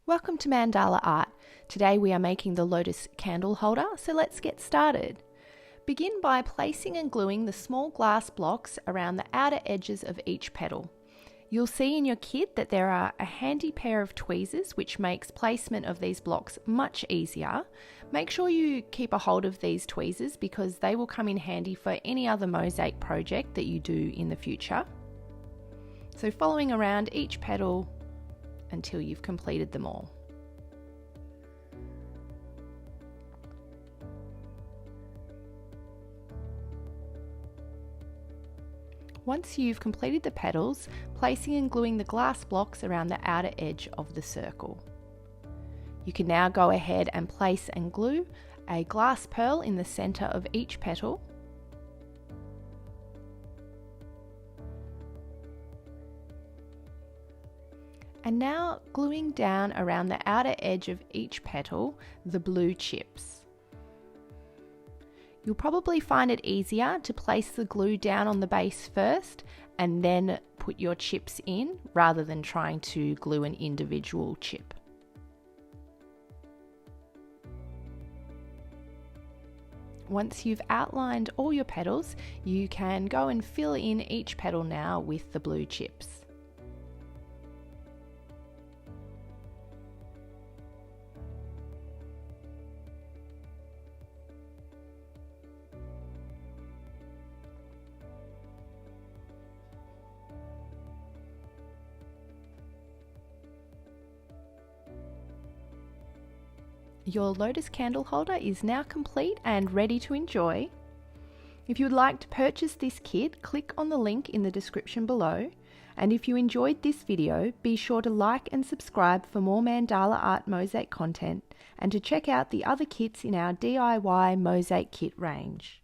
Welcome to Mandala Art. Today we are making the Lotus candle holder, so let's get started. Begin by placing and gluing the small glass blocks around the outer edges of each petal. You'll see in your kit that there are a handy pair of tweezers which makes placement of these blocks much easier. Make sure you keep a hold of these tweezers because they will come in handy for any other mosaic project that you do in the future. So following around each petal until you've completed them all. Once you've completed the petals, placing and gluing the glass blocks around the outer edge of the circle. You can now go ahead and place and glue a glass pearl in the center of each petal. And now gluing down around the outer edge of each petal the blue chips. You'll probably find it easier to place the glue down on the base first and then put your chips in rather than trying to glue an individual chip. Once you've outlined all your petals, you can go and fill in each petal now with the blue chips. Your Lotus candle holder is now complete and ready to enjoy. If you would like to purchase this kit, click on the link in the description below. And if you enjoyed this video, be sure to like and subscribe for more Mandala Art Mosaic content and to check out the other kits in our DIY Mosaic kit range.